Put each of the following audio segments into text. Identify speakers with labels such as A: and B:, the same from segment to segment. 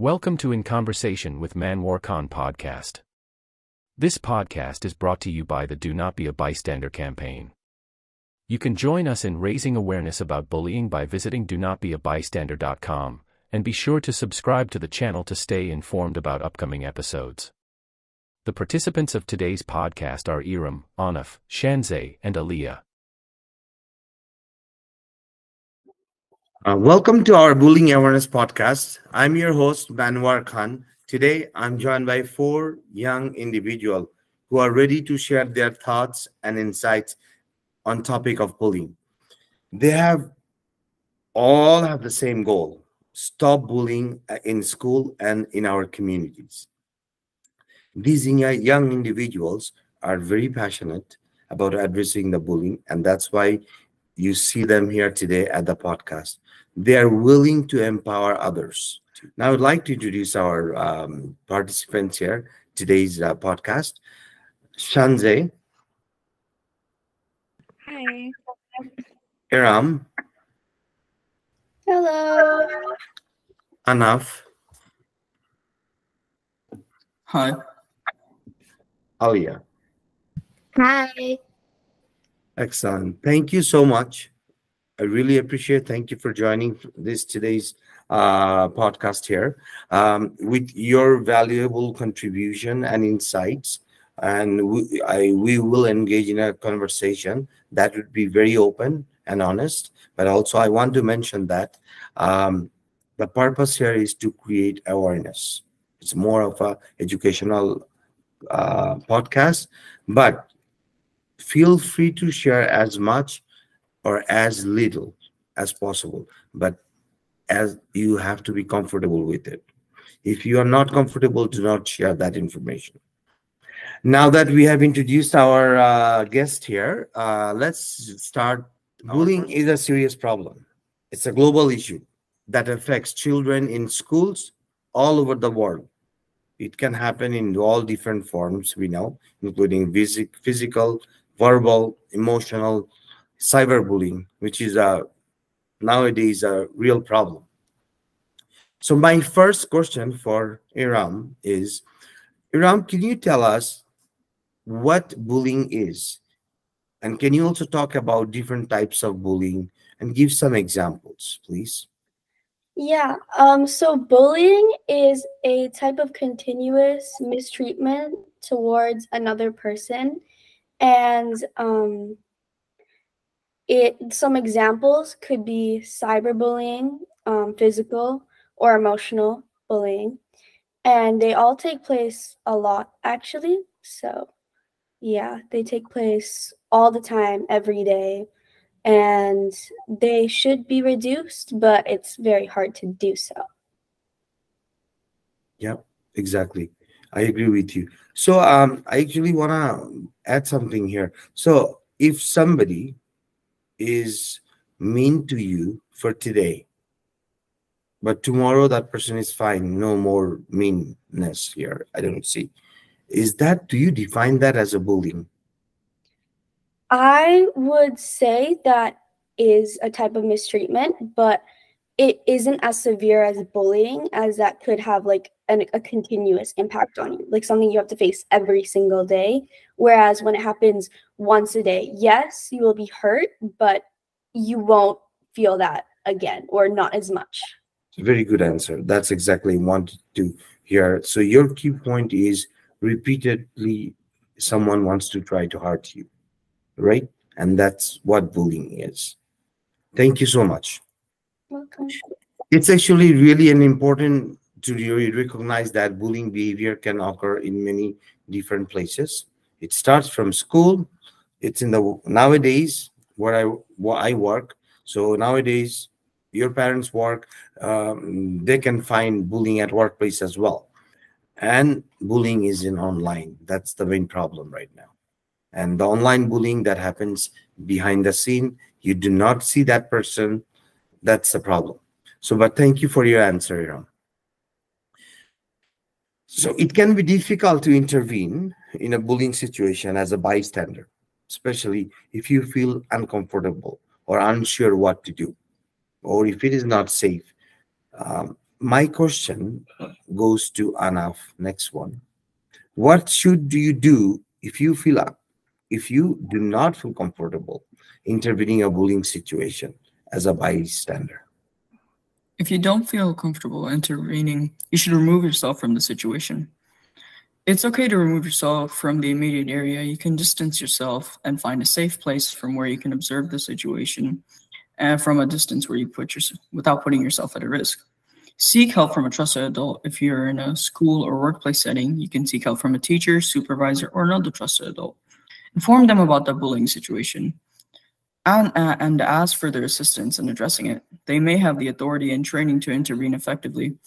A: Welcome to In Conversation with MANWAR podcast. This podcast is brought to you by the Do Not Be a Bystander campaign. You can join us in raising awareness about bullying by visiting donotbeabystander.com, and be sure to subscribe to the channel to stay informed about upcoming episodes. The participants of today's podcast are Iram, Anaf, Shanzeh, and Aliyah.
B: Welcome to our Bullying Awareness Podcast. I'm your host, MANWAR. Today, I'm joined by four young individuals who are ready to share their thoughts and insights on topic of bullying. They all have the same goal: stop bullying in school and in our communities. These young individuals are very passionate about addressing the bullying, and that's why you see them here today at the podcast. They are willing to empower others. Now, I'd like to introduce our participants here, today's podcast. Shanzeh.
C: Hi.
B: Iram.
C: Hello.
B: Anaf.
D: Hi.
B: Aliyah.
C: Hi.
B: Excellent. Thank you so much. I really appreciate. Thank you for joining today's podcast here with your valuable contribution and insights. And we will engage in a conversation that would be very open and honest. But also, I want to mention that the purpose here is to create awareness. It's more of a educational podcast, but feel free to share as much or as little as possible, but as you have to be comfortable with it. If you are not comfortable, do not share that information. Now that we have introduced our guest here, let's start. Bullying is a serious problem. It's a global issue that affects children in schools all over the world. It can happen in all different forms, we know, including physical, verbal, emotional, cyberbullying, which is nowadays a real problem. So my first question for Iram is, Iram, can you tell us what bullying is? And can you also talk about different types of bullying and give some examples, please?
C: Yeah, so bullying is a type of continuous mistreatment towards another person. And some examples could be cyberbullying, physical or emotional bullying. And they all take place a lot, actually. So, yeah, they take place all the time, every day. And they should be reduced, but it's very hard to do so.
B: Yeah, exactly. I agree with you. So I actually want to add something here. So if somebody is mean to you for today, but tomorrow that person is fine, no more meanness here, I don't see. Do you define that as a bullying?
C: I would say that is a type of mistreatment, but it isn't as severe as bullying, as that could have like a continuous impact on you, like something you have to face every single day. Whereas when it happens once a day, yes, you will be hurt, but you won't feel that again, or not as much.
B: Very good answer. That's exactly what I wanted to hear. So your key point is repeatedly someone wants to try to hurt you, right? And that's what bullying is. Thank you so much.
C: Welcome.
B: It's actually really an important to really recognize that bullying behavior can occur in many different places. It starts from school. It's in the nowadays where I work. So nowadays, your parents work. They can find bullying at workplace as well, and bullying is in online. That's the main problem right now. And the online bullying that happens behind the scene, you do not see that person. That's the problem. So, but thank you for your answer, Iram. So it can be difficult to intervene in a bullying situation as a bystander, especially if you feel uncomfortable or unsure what to do, or if it is not safe. my question goes to Anaf. Next one. What should you do if you do not feel comfortable intervening a bullying situation as a bystander?
D: If you don't feel comfortable intervening, you should remove yourself from the situation. It's okay to remove yourself from the immediate area. You can distance yourself and find a safe place from where you can observe the situation and from a distance where you without putting yourself at a risk. Seek help from a trusted adult. If you're in a school or workplace setting, you can seek help from a teacher, supervisor, or another trusted adult. Inform them about the bullying situation and ask for their assistance in addressing it. They may have the authority and training to intervene effectively.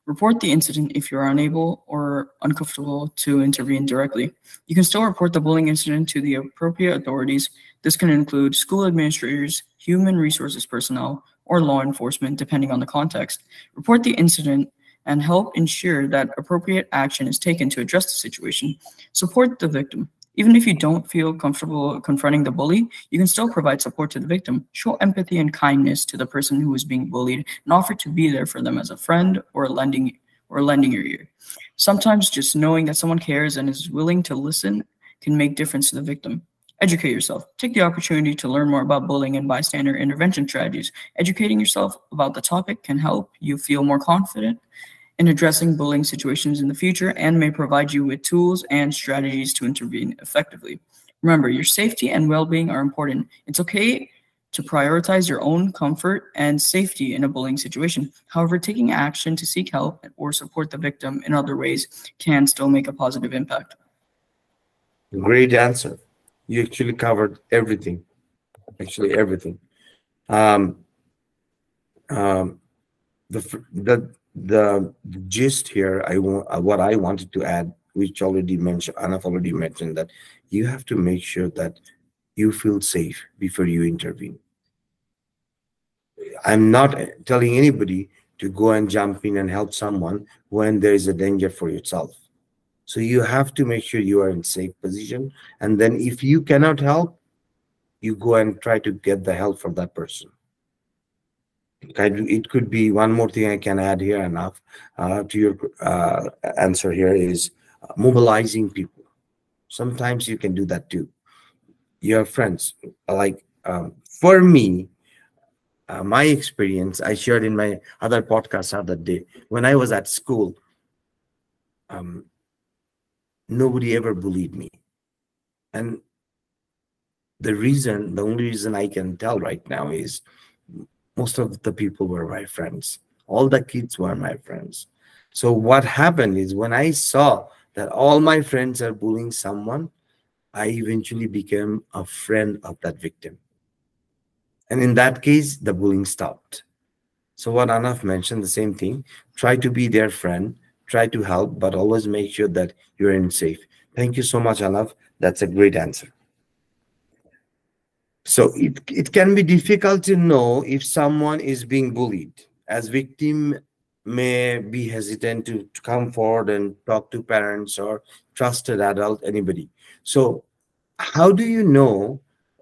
D: Report the incident if you're unable or uncomfortable to intervene directly. You can still report the bullying incident to the appropriate authorities. This can include school administrators, human resources personnel, or law enforcement, depending on the context. Report the incident and help ensure that appropriate action is taken to address the situation. Support the victim. Even if you don't feel comfortable confronting the bully, you can still provide support to the victim. Show empathy and kindness to the person who is being bullied and offer to be there for them as a friend or lending your ear. Sometimes just knowing that someone cares and is willing to listen can make difference to the victim. Educate yourself. Take the opportunity to learn more about bullying and bystander intervention strategies. Educating yourself about the topic can help you feel more confident in addressing bullying situations in the future and may provide you with tools and strategies to intervene effectively. Remember, your safety and well-being are important. It's okay to prioritize your own comfort and safety in a bullying situation. However, taking action to seek help or support the victim in other ways can still make a positive impact.
B: Great answer. You actually covered everything. Actually, everything. The gist here, what I wanted to add, which already mentioned, Anaf already mentioned, that you have to make sure that you feel safe before you intervene. I'm not telling anybody to go and jump in and help someone when there is a danger for yourself. So you have to make sure you are in safe position, and then if you cannot help, you go and try to get the help from that person. It could be one more thing I can add here, enough to your answer here, is mobilizing people. Sometimes you can do that too. Your friends, like for me, my experience I shared in my other podcast the other day. When I was at school, nobody ever bullied me, and the only reason I can tell right now is most of the people were my friends. All the kids were my friends. So what happened is, when I saw that all my friends are bullying someone, I eventually became a friend of that victim. And in that case, the bullying stopped. So what Anaf mentioned, the same thing. Try to be their friend, try to help, but always make sure that you're in safe. Thank you so much, Anaf. That's a great answer. So it can be difficult to know if someone is being bullied, as victim may be hesitant to come forward and talk to parents or trusted adult, anybody. So how do you know,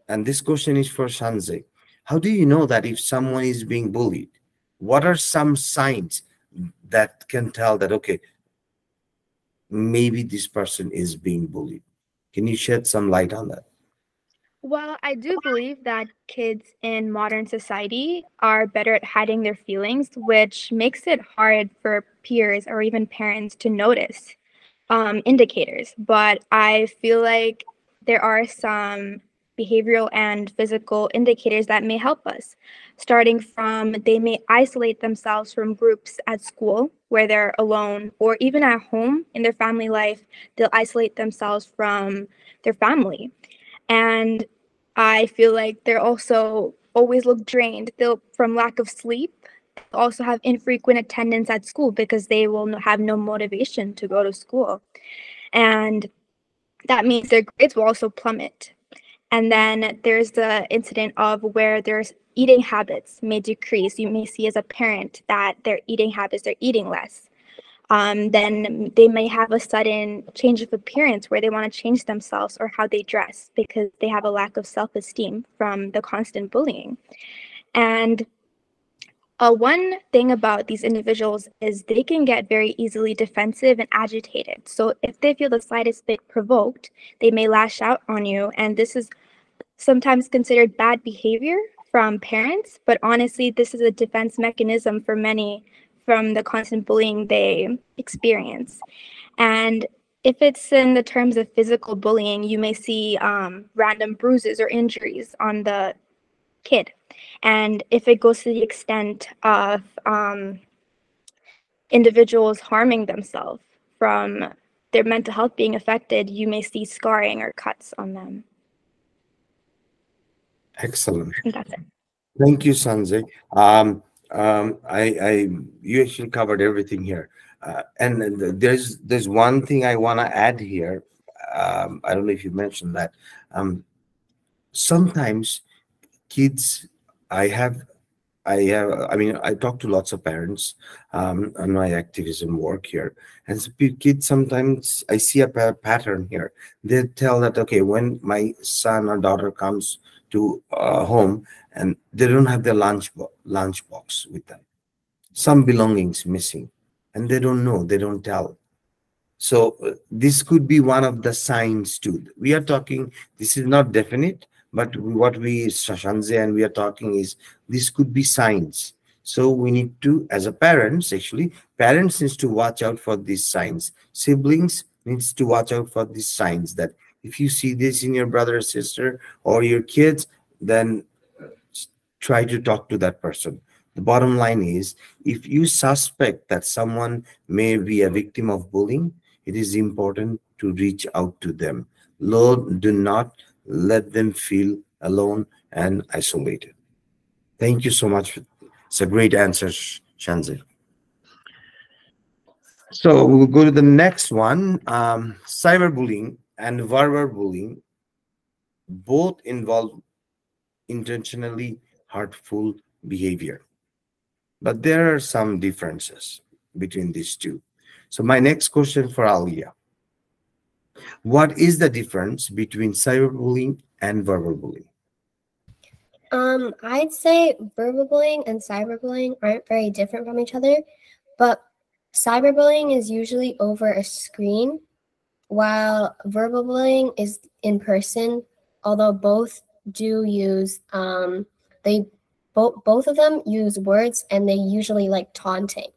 B: and this question is for Shanzeh, how do you know that if someone is being bullied? What are some signs that can tell that, okay, maybe this person is being bullied? Can you shed some light on that?
E: Well, I do believe that kids in modern society are better at hiding their feelings, which makes it hard for peers or even parents to notice indicators. But I feel like there are some behavioral and physical indicators that may help us, starting from they may isolate themselves from groups at school where they're alone, or even at home in their family life, they'll isolate themselves from their family. And I feel like they're also always look drained. They'll, from lack of sleep, also have infrequent attendance at school because they will have no motivation to go to school. And that means their grades will also plummet. And then there's the incident of where there's eating habits may decrease. You may see as a parent that their eating habits, they're eating less. Then they may have a sudden change of appearance where they want to change themselves or how they dress because they have a lack of self-esteem from the constant bullying. And One thing about these individuals is they can get very easily defensive and agitated. So if they feel the slightest bit provoked, they may lash out on you. And this is sometimes considered bad behavior from parents, but honestly, this is a defense mechanism for many from the constant bullying they experience. And if it's in the terms of physical bullying, you may see random bruises or injuries on the kid. And if it goes to the extent of individuals harming themselves from their mental health being affected, you may see scarring or cuts on them.
B: Excellent.
E: I think that's it.
B: Thank you, Sanjay. You actually covered everything here. And there's one thing I want to add here. I don't know if you mentioned that. Sometimes kids, I mean, I talk to lots of parents on my activism work here, and so kids, sometimes I see a pattern here. They tell that, okay, when my son or daughter comes to home and they don't have their lunch box with them, some belongings missing, and they don't know, they don't tell. So this could be one of the signs too. We are talking, this is not definite, but what we, Shanze, and we are talking is this could be signs. So we need to, as a parents, actually, parents needs to watch out for these signs. Siblings needs to watch out for these signs, that if you see this in your brother or sister or your kids, then try to talk to that person. The bottom line is, if you suspect that someone may be a victim of bullying, it is important to reach out to them. Lord, do not let them feel alone and isolated. Thank you so much. It's a great answer, Shanzi. So we'll go to the next one. Cyberbullying and verbal bullying both involve intentionally hurtful behavior, but there are some differences between these two. So my next question for Alia: what is the difference between cyberbullying and verbal bullying?
F: I'd say verbal bullying and cyberbullying aren't very different from each other, but cyberbullying is usually over a screen, while verbal bullying is in person, although both do use, both of them use words, and they usually like taunting.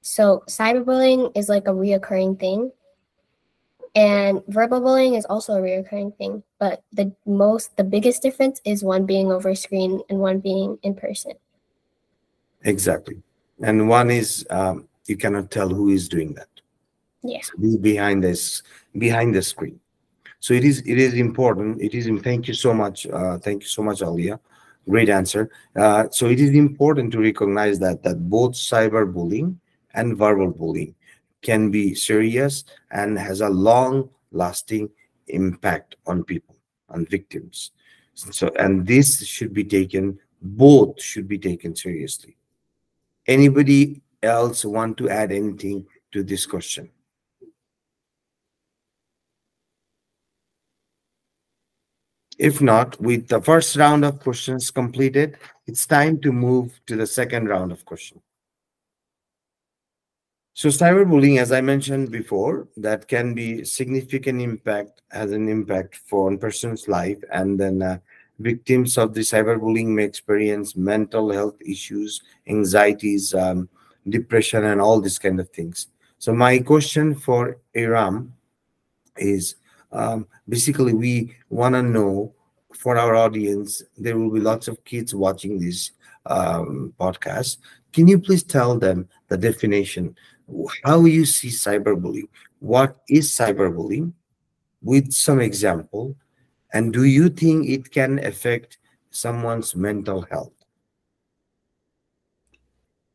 F: So cyberbullying is like a reoccurring thing, and verbal bullying is also a reoccurring thing, but the biggest difference is one being over screen and one being in person.
B: Exactly. And one is you cannot tell who is doing that.
F: Yeah.
B: So behind the screen. So it is important. Thank you so much. Thank you so much, Alia. Great answer. So it is important to recognize that both cyberbullying and verbal bullying can be serious and has a long-lasting impact on people, on victims. So, and this should be taken, both should be taken seriously. Anybody else want to add anything to this question? If not, with the first round of questions completed, it's time to move to the second round of questions. So cyberbullying, as I mentioned before, that can be significant impact, has an impact for a person's life, and then victims of the cyberbullying may experience mental health issues, anxieties, depression, and all these kind of things. So my question for Iram is, basically we want to know, for our audience, there will be lots of kids watching this podcast. Can you please tell them the definition, how you see cyberbullying? What is cyberbullying, with some example, and do you think it can affect someone's mental health?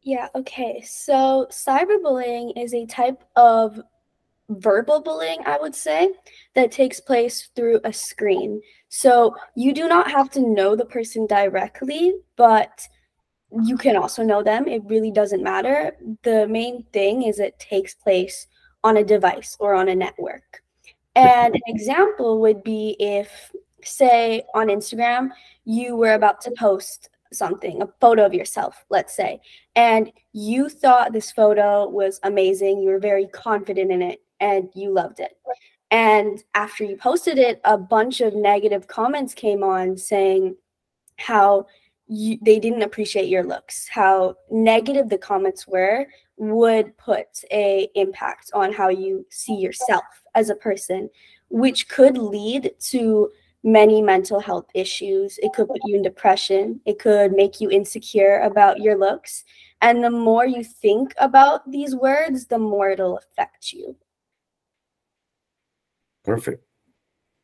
C: Yeah, okay. So cyberbullying is a type of verbal bullying, I would say, that takes place through a screen. So you do not have to know the person directly, but you can also know them. It really doesn't matter. The main thing is it takes place on a device or on a network. And an example would be if, say, on Instagram, you were about to post something, a photo of yourself, let's say, and you thought this photo was amazing, you were very confident in it, and you loved it. And after you posted it, a bunch of negative comments came on saying how they didn't appreciate your looks, how negative the comments were would put a impact on how you see yourself as a person, which could lead to many mental health issues. It could put you in depression. It could make you insecure about your looks. And the more you think about these words, the more it'll affect you.
B: Perfect.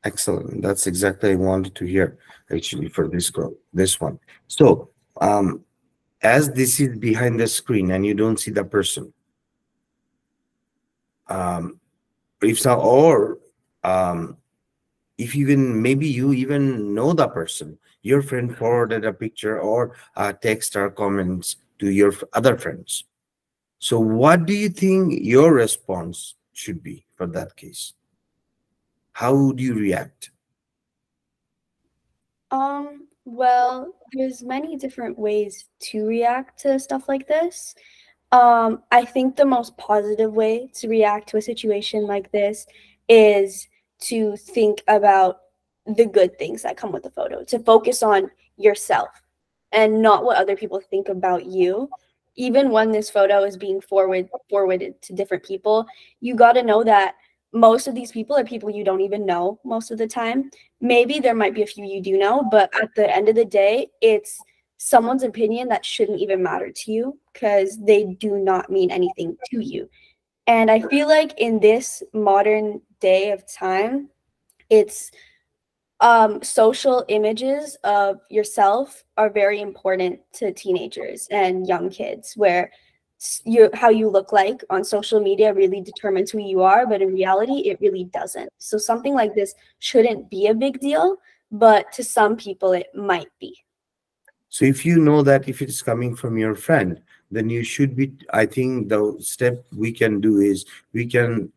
B: Excellent. That's exactly what I wanted to hear, actually, for this one. So, as this is behind the screen and you don't see the person, if even maybe you even know the person, your friend forwarded a picture or a text or comments to your other friends. So what do you think your response should be for that case? How would you react?
C: Well, there's many different ways to react to stuff like this. I think the most positive way to react to a situation like this is to think about the good things that come with the photo, to focus on yourself and not what other people think about you. Even when this photo is being forwarded to different people, you got to know that most of these people are people you don't even know most of the time. Maybe there might be a few you do know, but at the end of the day, it's someone's opinion that shouldn't even matter to you because they do not mean anything to you. And I feel like in this modern day of time, it's social images of yourself are very important to teenagers and young kids, where how you look like on social media really determines who you are, but in reality, it really doesn't. So something like this shouldn't be a big deal, but to some people, it might be.
B: So if you know that if it's coming from your friend, then you should be, I think the step we can do is we can,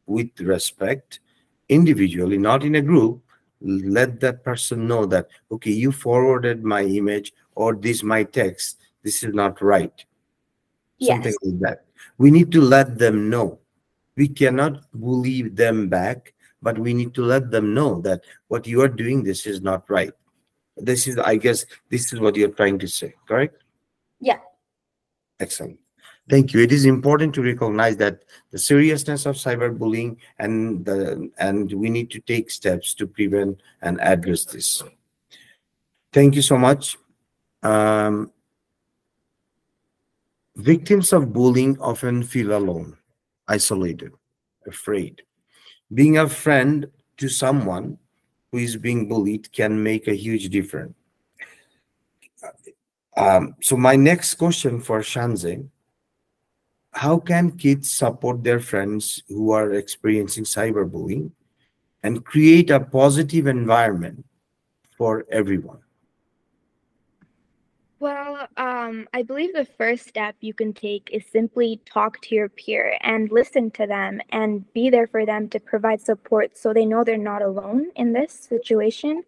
B: with respect, individually, not in a group, let that person know that, okay, you forwarded my image or this my text, this is not right. Something
C: Yes.
B: like that. We need to let them know. We cannot bully them back, but we need to let them know that what you are doing, this is not right. This is, I guess, this is what you're trying to say, correct?
C: Yeah.
B: Excellent. Thank you. It is important to recognize that the seriousness of cyberbullying and we need to take steps to prevent and address this. Thank you so much. Victims of bullying often feel alone, isolated, afraid. Being a friend to someone who is being bullied can make a huge difference. So my next question for Shanze: how can kids support their friends who are experiencing cyberbullying and create a positive environment for everyone?
E: Well, I believe the first step you can take is simply talk to your peer and listen to them and be there for them to provide support so they know they're not alone in this situation.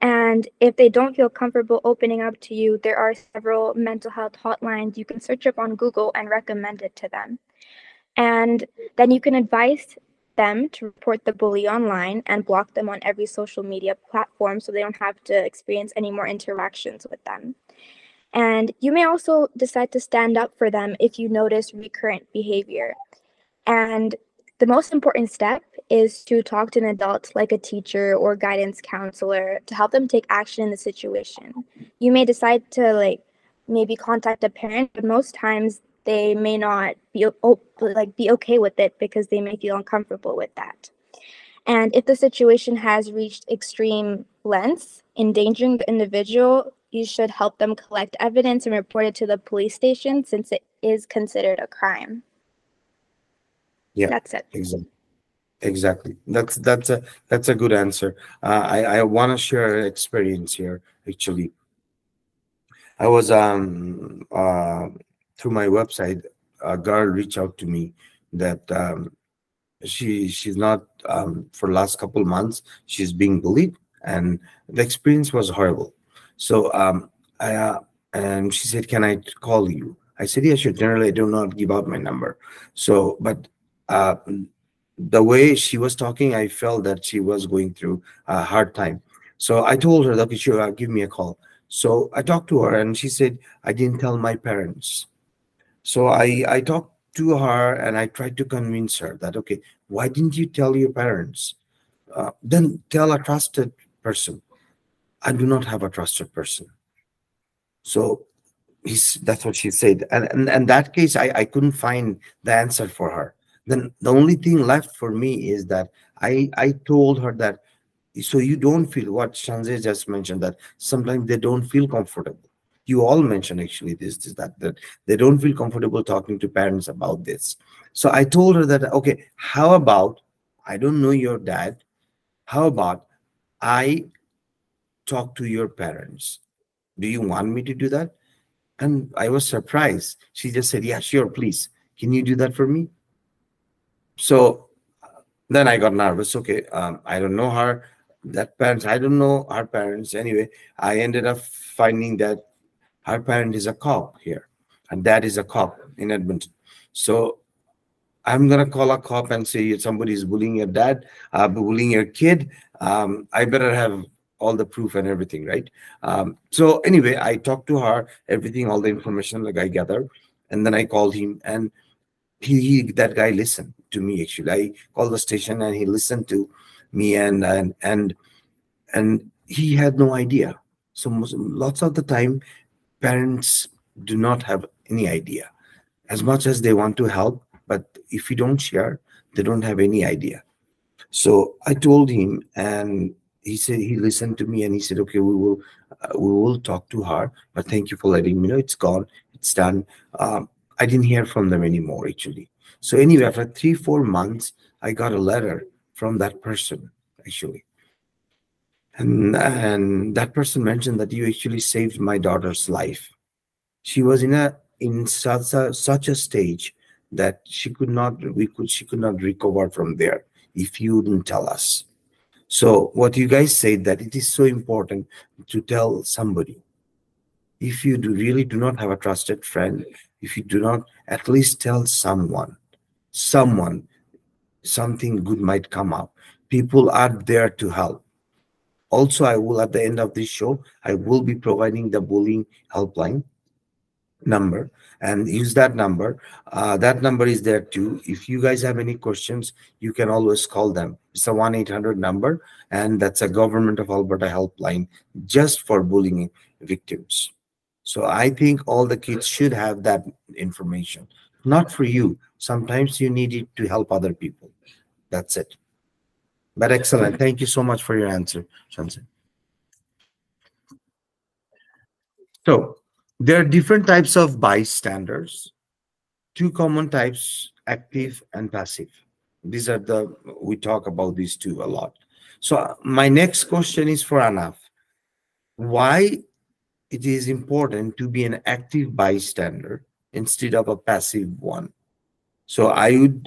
E: And if they don't feel comfortable opening up to you, there are several mental health hotlines you can search up on Google and recommend it to them. And then you can advise them to report the bully online and block them on every social media platform so they don't have to experience any more interactions with them. And you may also decide to stand up for them if you notice recurrent behavior. And the most important step is to talk to an adult like a teacher or guidance counselor to help them take action in the situation. You may decide to maybe contact a parent, but most times they may not be okay with it because they may feel uncomfortable with that. And if the situation has reached extreme lengths, endangering the individual, you should help them collect evidence and report it to the police station since it is considered a crime.
B: Yeah,
E: that's it.
B: Exactly. That's a good answer. I want to share an experience here. Actually, I was through my website, a girl reached out to me that she's not for last couple months she's being bullied and the experience was horrible. So And she said, can I call you? I said, yeah, sure. Generally, I do not give out my number. So, but the way she was talking, I felt that she was going through a hard time. So I told her, okay, sure, give me a call. So I talked to her and she said, I didn't tell my parents. So I talked to her and I tried to convince her that, okay, why didn't you tell your parents? Then tell a trusted person. I do not have a trusted person. So that's what she said. And in that case, I couldn't find the answer for her. Then the only thing left for me is that I told her that, so you don't feel what Shanzeh just mentioned, that sometimes they don't feel comfortable. You all mentioned actually that they don't feel comfortable talking to parents about this. So I told her that, okay, how about, I don't know your dad, how about I talk to your parents? Do you want me to do that? And I was surprised. She just said, yeah, sure, please. Can you do that for me? So then I got nervous. Okay, I don't know her, that parents, I don't know her parents. Anyway, I ended up finding that her parent is a cop here, and dad is a cop in Edmonton. So I'm gonna call a cop and say somebody is bullying your dad, bullying your kid. I better have all the proof and everything, right? So anyway, I talked to her, everything, all the information like I gathered, and then I called him, and that guy listened to me. Actually, I called the station and he listened to me, and he had no idea. So lots of the time, parents do not have any idea, as much as they want to help, but if you don't share, they don't have any idea. So I told him, and he said, he listened to me, and he said, okay, we will talk to her, but thank you for letting me know. It's gone, it's done. I didn't hear from them anymore, actually. So anyway, after 3-4 months, I got a letter from that person, actually. And that person mentioned that you actually saved my daughter's life. She was in such a stage that she could not recover from there if you didn't tell us. So what you guys said, that it is so important to tell somebody. If you really do not have a trusted friend, if you do not at least tell someone, something good might come up. People are there to help. Also, I will, at the end of this show, I will be providing the bullying helpline number, and use that number. That number is there too. If you guys have any questions, you can always call them. It's a 1-800 number, and that's a Government of Alberta helpline just for bullying victims. So I think all the kids should have that information. Not for you. Sometimes you need it to help other people. That's it. But excellent. Thank you so much for your answer, Shanzeh. So there are different types of bystanders. Two common types, active and passive. These are we talk about these two a lot. So my next question is for Anaf. Why it is important to be an active bystander instead of a passive one? So I would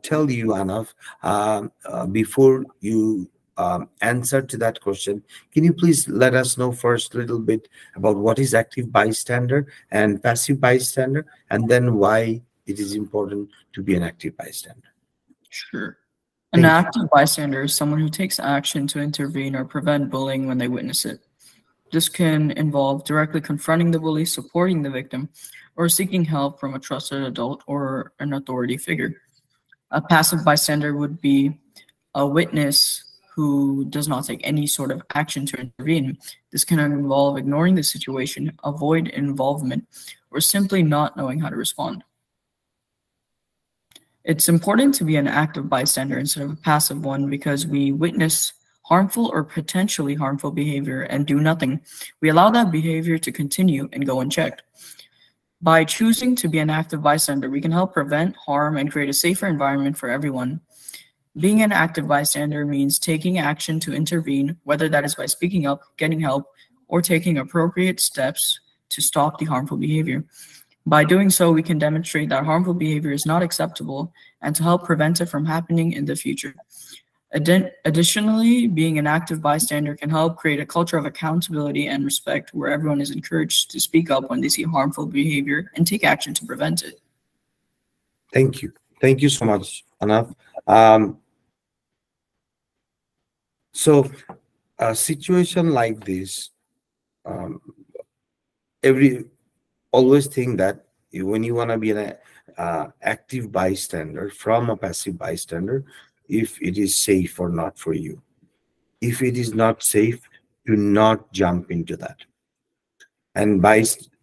B: tell you, Anaf, before you answer to that question, can you please let us know first a little bit about what is active bystander and passive bystander, and then why it is important to be an active bystander?
D: Sure. An active bystander is someone who takes action to intervene or prevent bullying when they witness it. This can involve directly confronting the bully, supporting the victim, or seeking help from a trusted adult or an authority figure. A passive bystander would be a witness who does not take any sort of action to intervene. This can involve ignoring the situation, avoid involvement, or simply not knowing how to respond. It's important to be an active bystander instead of a passive one because we witness harmful or potentially harmful behavior and do nothing. We allow that behavior to continue and go unchecked. By choosing to be an active bystander, we can help prevent harm and create a safer environment for everyone. Being an active bystander means taking action to intervene, whether that is by speaking up, getting help, or taking appropriate steps to stop the harmful behavior. By doing so, we can demonstrate that harmful behavior is not acceptable and to help prevent it from happening in the future. Additionally, being an active bystander can help create a culture of accountability and respect where everyone is encouraged to speak up when they see harmful behavior and take action to prevent it.
B: Thank you. Thank you so much, Anaf. So a situation like this, um, always think that when you want to be an active bystander from a passive bystander, if it is safe or not for you. If it is not safe, do not jump into that. And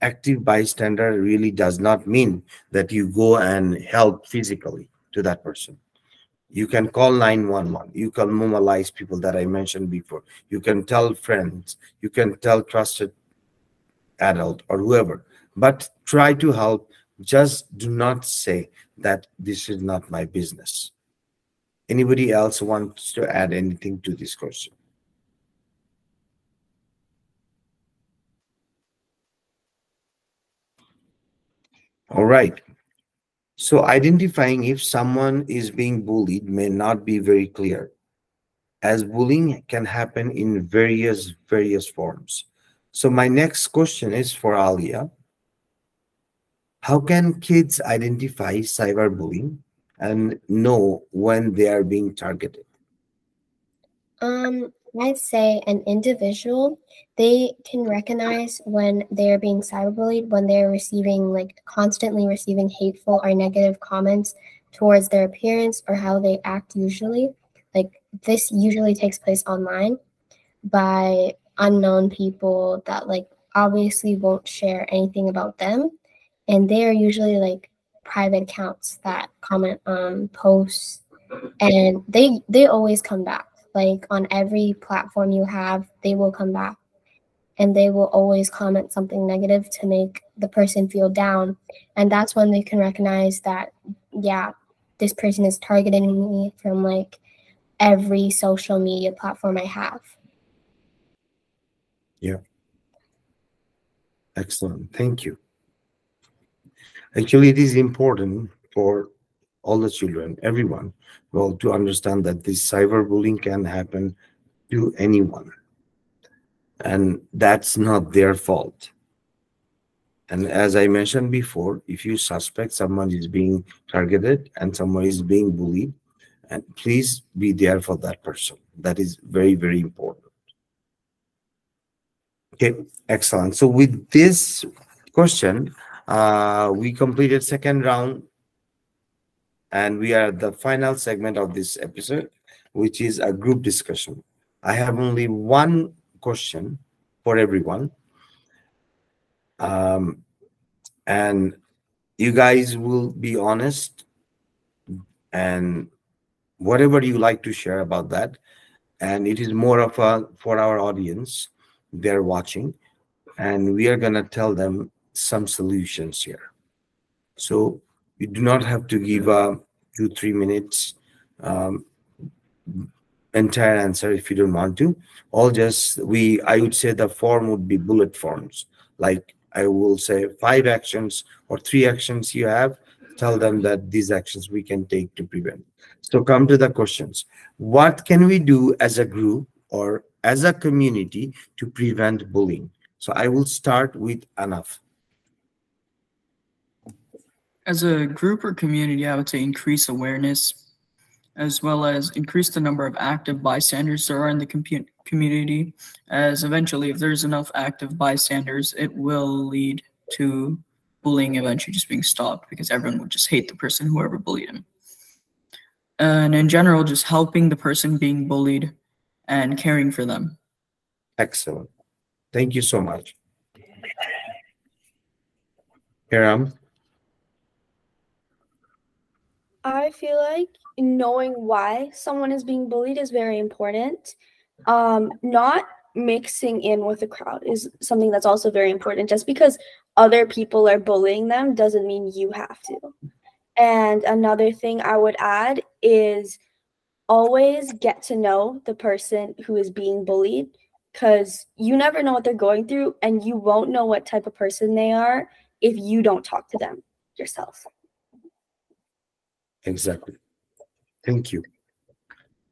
B: active bystander really does not mean that you go and help physically to that person. You can call 911. You can mobilize people that I mentioned before. You can tell friends. You can tell trusted adult or whoever. But try to help. Just do not say that this is not my business. Anybody else wants to add anything to this question? All right. So identifying if someone is being bullied may not be very clear, as bullying can happen in various forms. So my next question is for Alia. How can kids identify cyberbullying and know when they are being targeted?
F: I'd say an individual, they can recognize when they're being cyberbullied, when they're receiving, like, constantly receiving hateful or negative comments towards their appearance or how they act usually. Like, this usually takes place online by unknown people that, like, obviously won't share anything about them. And they are usually, like, private accounts that comment on posts, and they always come back. Like, on every platform you have, they will come back and they will always comment something negative to make the person feel down. And that's when they can recognize that, yeah, this person is targeting me from, like, every social media platform I have.
B: Yeah. Excellent. Thank you. Actually, it is important for all the children, everyone, well, to understand that this cyberbullying can happen to anyone. And that's not their fault. And as I mentioned before, if you suspect someone is being targeted and someone is being bullied, and please be there for that person. That is very, very important. Okay, excellent. So with this question, we completed second round, and we are at the final segment of this episode, which is a group discussion. I have only one question for everyone. And you guys will be honest and whatever you like to share about that. And it is more of a for our audience, they're watching, and we are going to tell them some solutions here. So you do not have to give a 2-3 minutes entire answer if you don't want to. I would say the form would be bullet forms. Like, I will say 5 actions or 3 actions you have. Tell them that these actions we can take to prevent. So come to the questions. What can we do as a group or as a community to prevent bullying? So I will start with Anaf.
D: As a group or community, I would say increase awareness, as well as increase the number of active bystanders there are in the community, as eventually, if there's enough active bystanders, it will lead to bullying eventually just being stopped, because everyone would just hate the person, whoever bullied him. And in general, just helping the person being bullied and caring for them.
B: Excellent. Thank you so much. Hiram?
C: I feel like knowing why someone is being bullied is very important. Not mixing in with the crowd is something that's also very important. Just because other people are bullying them doesn't mean you have to. And another thing I would add is always get to know the person who is being bullied, because you never know what they're going through, and you won't know what type of person they are if you don't talk to them yourself.
B: Exactly. Thank you.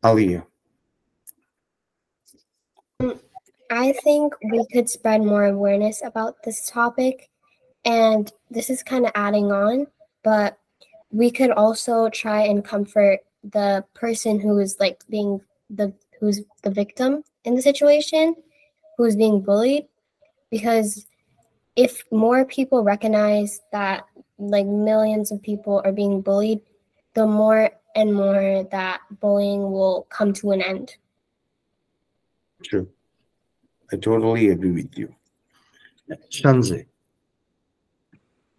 B: Alia.
F: I think we could spread more awareness about this topic, and this is kind of adding on, but we could also try and comfort the person who is like who's the victim in the situation, who's being bullied, because if more people recognize that like millions of people are being bullied, the more and more that bullying will come to an end.
B: True. I totally agree with you. Shanze.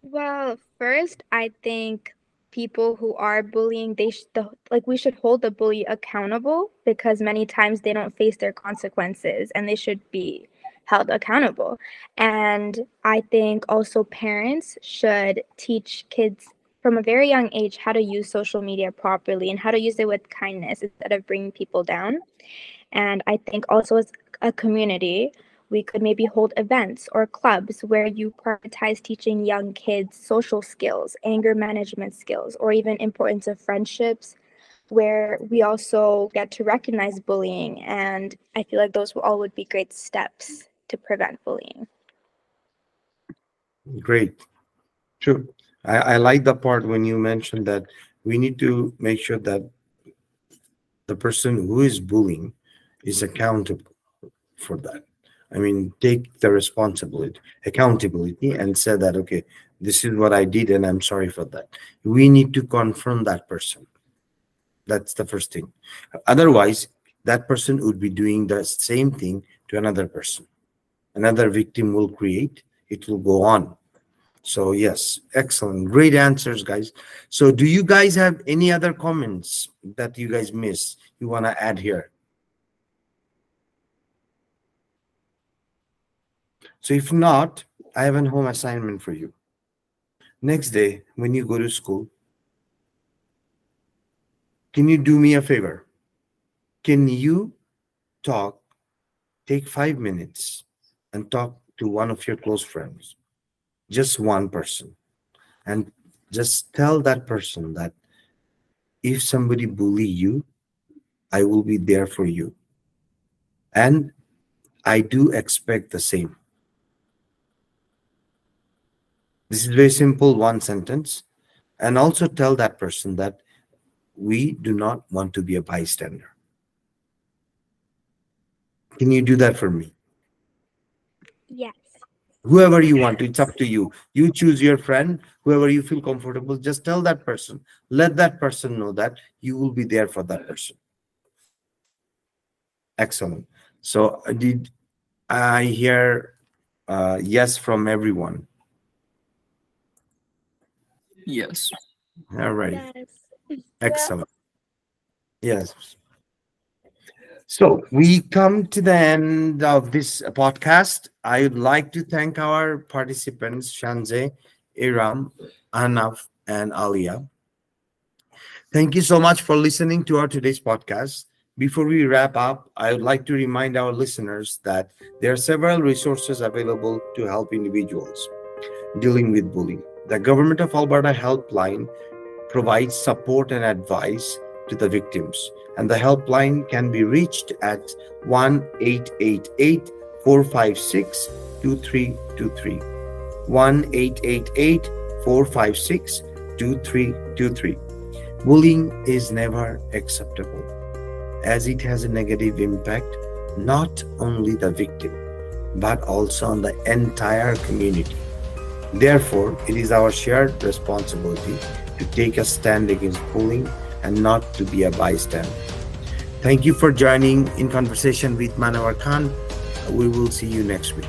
E: Well, first, I think people who are bullying, we should hold the bully accountable, because many times they don't face their consequences and they should be held accountable. And I think also parents should teach kids from a very young age how to use social media properly and how to use it with kindness instead of bringing people down. And I think also as a community, we could maybe hold events or clubs where you prioritize teaching young kids social skills, anger management skills, or even importance of friendships, where we also get to recognize bullying. And I feel like those all would be great steps to prevent bullying.
B: Great. True. I like the part when you mentioned that we need to make sure that the person who is bullying is accountable for that. I mean, take the accountability, and say that, okay, this is what I did and I'm sorry for that. We need to confront that person. That's the first thing. Otherwise, that person would be doing the same thing to another person. Another victim will create, it will go on. So yes, excellent. Great answers, guys. So do you guys have any other comments that you guys missed you want to add here? So if not, I have a home assignment for you. Next day, when you go to school, can you do me a favor? Can you take 5 minutes and talk to one of your close friends, just one person, and just tell that person that if somebody bully you, I will be there for you. And I do expect the same. This is very simple, one sentence. And also tell that person that we do not want to be a bystander. Can you do that for me?
E: Yes.
B: Whoever you want to, it's up to you. You choose your friend, whoever you feel comfortable, just tell that person. Let that person know that you will be there for that person. Excellent. So did I hear yes from everyone?
D: Yes.
B: All right.
E: Yes.
B: Excellent. Yes. So we come to the end of this podcast. I would like to thank our participants, Shanze, Iram, Anaf, and Alia. Thank you so much for listening to our today's podcast. Before we wrap up, I would like to remind our listeners that there are several resources available to help individuals dealing with bullying. The Government of Alberta Helpline provides support and advice to the victims, and the helpline can be reached at 1-888-456-2323. 1-888-456-2323. Bullying is never acceptable, as it has a negative impact not only the victim but also on the entire community. Therefore, it is our shared responsibility to take a stand against bullying and not to be a bystander. Thank you for joining in conversation with MANWAR Khan. We will see you next week.